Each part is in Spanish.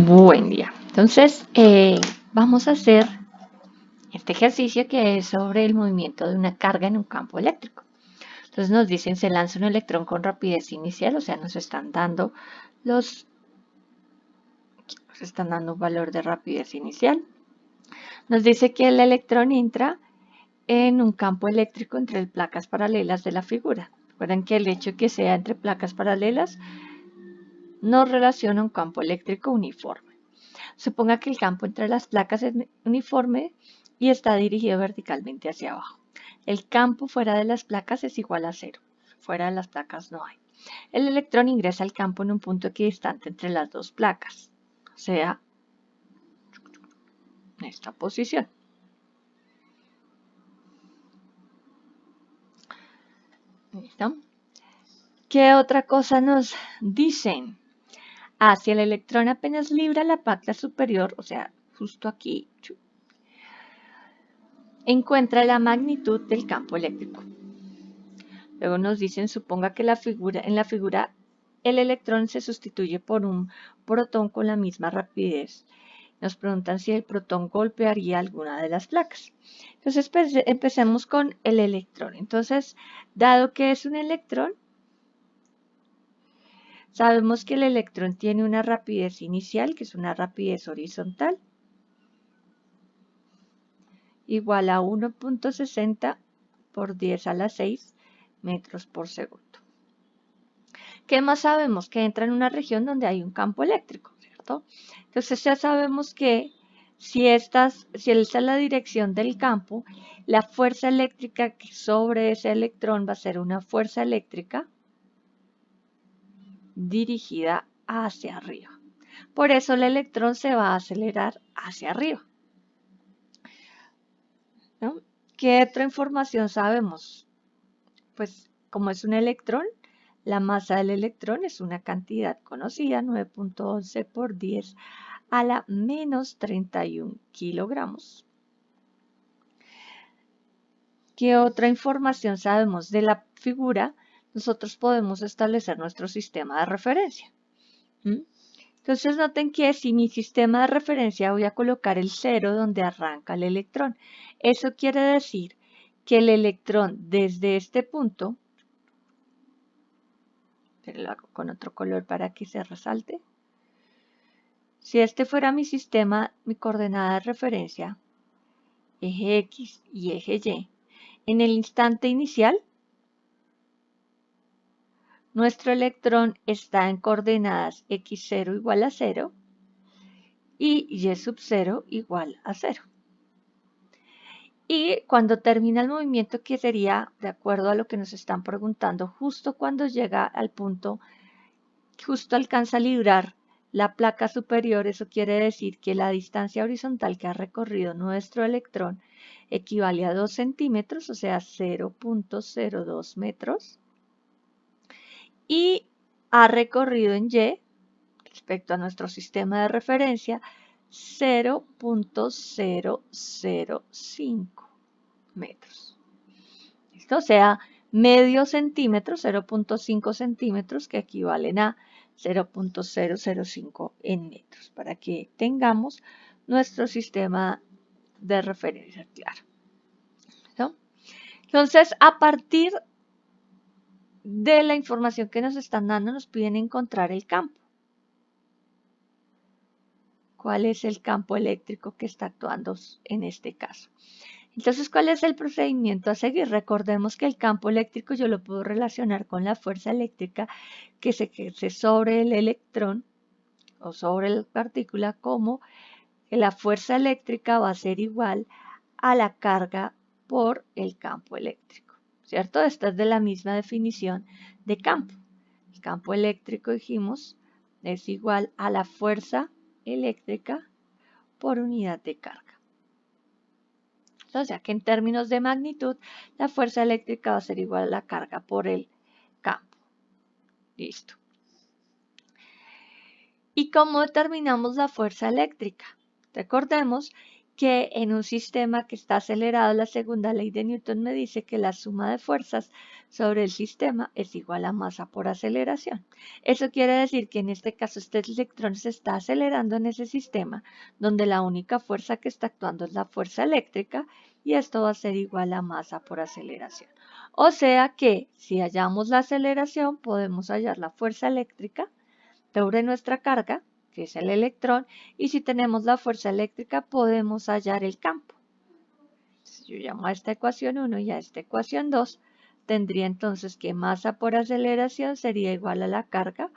Buen día. Entonces, vamos a hacer este ejercicio que es sobre el movimiento de una carga en un campo eléctrico. Entonces nos dicen se lanza un electrón con rapidez inicial, o sea, nos están dando un valor de rapidez inicial. Nos dice que el electrón entra en un campo eléctrico entre placas paralelas de la figura. Recuerden que el hecho de que sea entre placas paralelas nos relaciona un campo eléctrico uniforme. Suponga que el campo entre las placas es uniforme y está dirigido verticalmente hacia abajo. El campo fuera de las placas es igual a cero. Fuera de las placas no hay. El electrón ingresa al campo en un punto equidistante entre las dos placas, o sea, en esta posición. ¿Listo? ¿Qué otra cosa nos dicen? Si el electrón apenas libra la placa superior, o sea, justo aquí, encuentra la magnitud del campo eléctrico. Luego nos dicen, suponga que en la figura el electrón se sustituye por un protón con la misma rapidez. Nos preguntan si el protón golpearía alguna de las placas. Entonces empecemos con el electrón. Entonces, dado que es un electrón, sabemos que el electrón tiene una rapidez inicial, que es una rapidez horizontal, igual a 1.60 por 10 a la 6 metros por segundo. ¿Qué más sabemos? Que entra en una región donde hay un campo eléctrico, ¿cierto? Entonces ya sabemos que si esta es la dirección del campo, la fuerza eléctrica sobre ese electrón va a ser una fuerza eléctrica dirigida hacia arriba. Por eso el electrón se va a acelerar hacia arriba, ¿no? ¿Qué otra información sabemos? Pues como es un electrón, la masa del electrón es una cantidad conocida, 9.11 por 10 a la menos 31 kilogramos. ¿Qué otra información sabemos de la figura? Nosotros podemos establecer nuestro sistema de referencia. Entonces noten que si mi sistema de referencia voy a colocar el 0 donde arranca el electrón. Eso quiere decir que el electrón desde este punto, pero lo hago con otro color para que se resalte. Si este fuera mi sistema, mi coordenada de referencia, eje X y eje Y, en el instante inicial, nuestro electrón está en coordenadas x0 igual a 0 y y sub 0 igual a 0. Y cuando termina el movimiento, que sería, de acuerdo a lo que nos están preguntando, justo cuando llega al punto, justo alcanza a librar la placa superior, eso quiere decir que la distancia horizontal que ha recorrido nuestro electrón equivale a 2 centímetros, o sea, 0.02 metros. Y ha recorrido en Y, respecto a nuestro sistema de referencia, 0.005 metros. ¿Listo? O sea, medio centímetro, 0.5 centímetros, que equivalen a 0.005 en metros, para que tengamos nuestro sistema de referencia claro. ¿Listo? Entonces, a partir de la información que nos están dando, nos piden encontrar el campo. ¿Cuál es el campo eléctrico que está actuando en este caso? Entonces, ¿cuál es el procedimiento a seguir? Recordemos que el campo eléctrico yo lo puedo relacionar con la fuerza eléctrica que se ejerce sobre el electrón o sobre la partícula, como que la fuerza eléctrica va a ser igual a la carga por el campo eléctrico, ¿cierto? Esta es de la misma definición de campo. El campo eléctrico, dijimos, es igual a la fuerza eléctrica por unidad de carga. O sea que en términos de magnitud, la fuerza eléctrica va a ser igual a la carga por el campo. Listo. ¿Y cómo determinamos la fuerza eléctrica? Recordemos que en un sistema que está acelerado, la segunda ley de Newton me dice que la suma de fuerzas sobre el sistema es igual a masa por aceleración. Eso quiere decir que en este caso este electrón se está acelerando en ese sistema donde la única fuerza que está actuando es la fuerza eléctrica y esto va a ser igual a masa por aceleración. O sea que si hallamos la aceleración podemos hallar la fuerza eléctrica sobre nuestra carga, que es el electrón, y si tenemos la fuerza eléctrica podemos hallar el campo. Si yo llamo a esta ecuación 1 y a esta ecuación 2, tendría entonces que masa por aceleración sería igual a la carga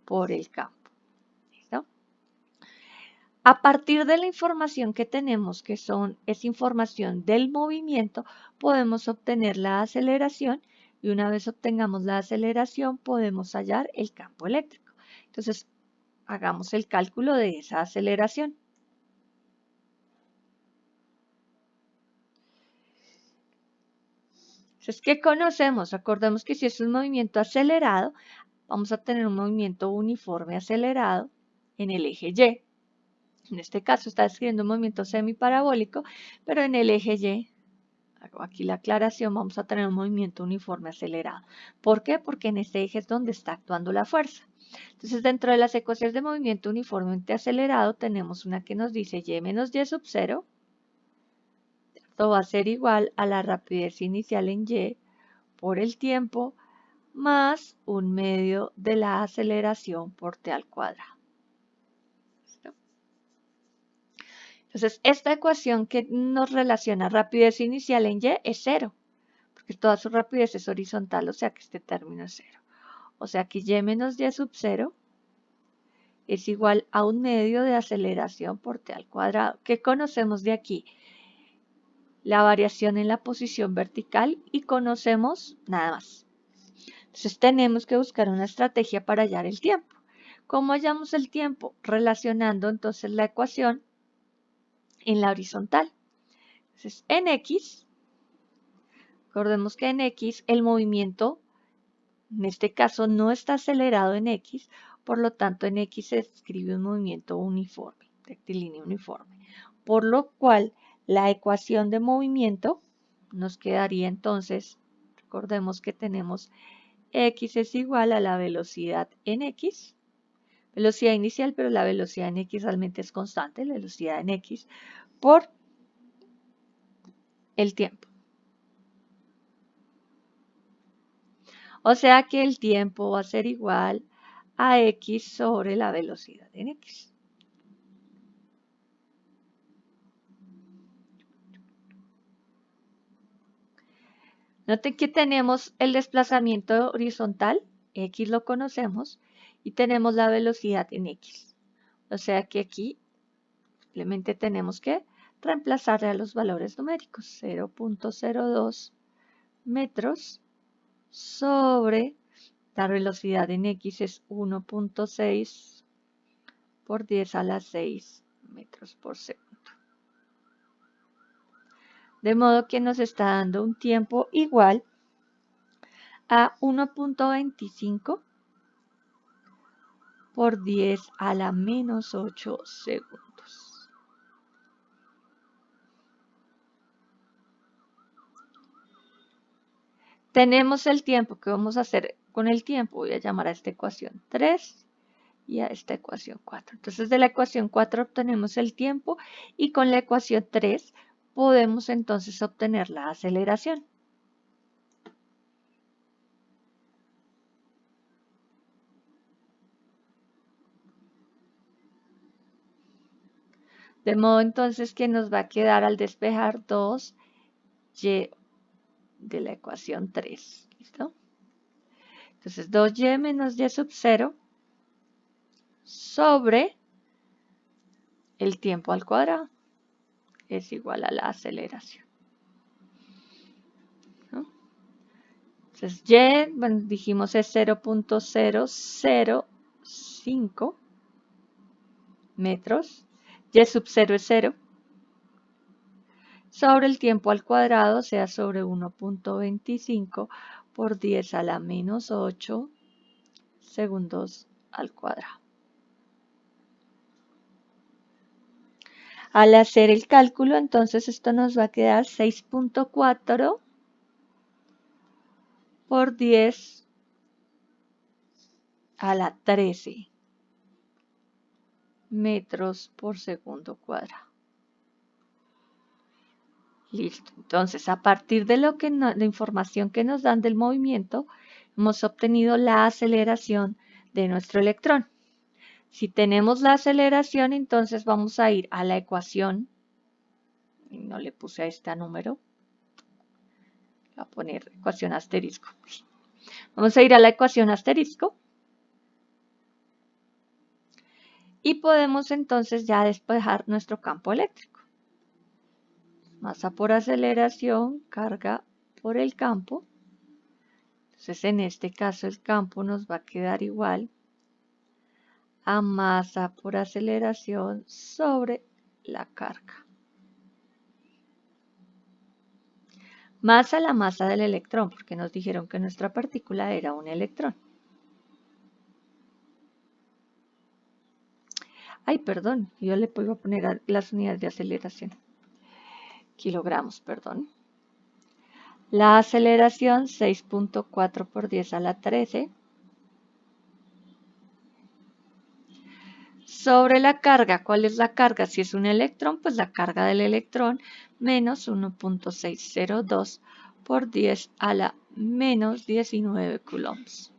por el campo. ¿Listo? A partir de la información que tenemos, que es información del movimiento, podemos obtener la aceleración y una vez obtengamos la aceleración podemos hallar el campo eléctrico. Entonces, hagamos el cálculo de esa aceleración. Entonces, ¿qué conocemos? Recordemos que si es un movimiento acelerado, vamos a tener un movimiento uniforme acelerado en el eje Y. En este caso está describiendo un movimiento semiparabólico, pero en el eje Y, hago aquí la aclaración, vamos a tener un movimiento uniforme acelerado. ¿Por qué? Porque en este eje es donde está actuando la fuerza. Entonces, dentro de las ecuaciones de movimiento uniformemente acelerado, tenemos una que nos dice y menos y sub 0. Esto va a ser igual a la rapidez inicial en y por el tiempo más un medio de la aceleración por t al cuadrado. ¿Listo? Entonces, esta ecuación que nos relaciona rapidez inicial en y es 0, porque toda su rapidez es horizontal, o sea que este término es 0. O sea que y menos y sub 0 es igual a un medio de aceleración por t al cuadrado. ¿Qué conocemos de aquí? La variación en la posición vertical y conocemos nada más. Entonces tenemos que buscar una estrategia para hallar el tiempo. ¿Cómo hallamos el tiempo? Relacionando entonces la ecuación en la horizontal. Entonces en X, recordemos que en X el movimiento, en este caso no está acelerado en X, por lo tanto en X se escribe un movimiento uniforme, rectilíneo uniforme. Por lo cual la ecuación de movimiento nos quedaría entonces, recordemos que tenemos X es igual a la velocidad en X, velocidad inicial, pero la velocidad en X realmente es constante, la velocidad en X, por el tiempo. O sea que el tiempo va a ser igual a X sobre la velocidad en X. Noten que tenemos el desplazamiento horizontal, X lo conocemos, y tenemos la velocidad en X. O sea que aquí simplemente tenemos que reemplazarle a los valores numéricos. 0.02 metros sobre la velocidad en X es 1.6 por 10 a la 6 metros por segundo. De modo que nos está dando un tiempo igual a 1.25 por 10 a la menos 8 segundos. Tenemos el tiempo. ¿Qué vamos a hacer con el tiempo? Voy a llamar a esta ecuación 3 y a esta ecuación 4. Entonces de la ecuación 4 obtenemos el tiempo y con la ecuación 3 podemos entonces obtener la aceleración. De modo entonces que nos va a quedar al despejar 2y de la ecuación 3. ¿Listo? Entonces 2y menos y sub 0 sobre el tiempo al cuadrado es igual a la aceleración. ¿No? Entonces y, bueno, dijimos es 0.005 metros. Y sub 0 es 0. Sobre el tiempo al cuadrado, o sea, sobre 1.25 por 10 a la menos 8 segundos al cuadrado. Al hacer el cálculo, entonces esto nos va a quedar 6.4 por 10 a la 13 metros por segundo cuadrado. Listo. Entonces, a partir de la información que nos dan del movimiento, hemos obtenido la aceleración de nuestro electrón. Si tenemos la aceleración, entonces vamos a ir a la ecuación. No le puse a este número. Voy a poner ecuación asterisco. Vamos a ir a la ecuación asterisco. Y podemos entonces ya despejar nuestro campo eléctrico. Masa por aceleración, carga por el campo. Entonces en este caso el campo nos va a quedar igual a masa por aceleración sobre la carga. Masa, la masa del electrón, porque nos dijeron que nuestra partícula era un electrón. Ay, perdón, yo le puedo poner las unidades de aceleración. Kilogramos, perdón. La aceleración 6.4 por 10 a la 13 sobre la carga. ¿Cuál es la carga? Si es un electrón, pues la carga del electrón menos 1.602 por 10 a la menos 19 coulombs.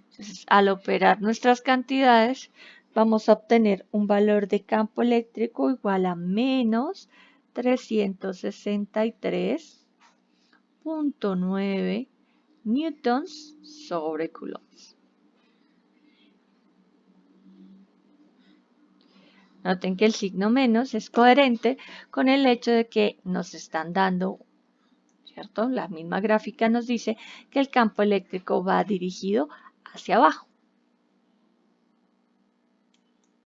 Entonces, al operar nuestras cantidades, vamos a obtener un valor de campo eléctrico igual a menos 363.9 newtons sobre coulombs. Noten que el signo menos es coherente con el hecho de que nos están dando, ¿cierto? La misma gráfica nos dice que el campo eléctrico va dirigido hacia abajo.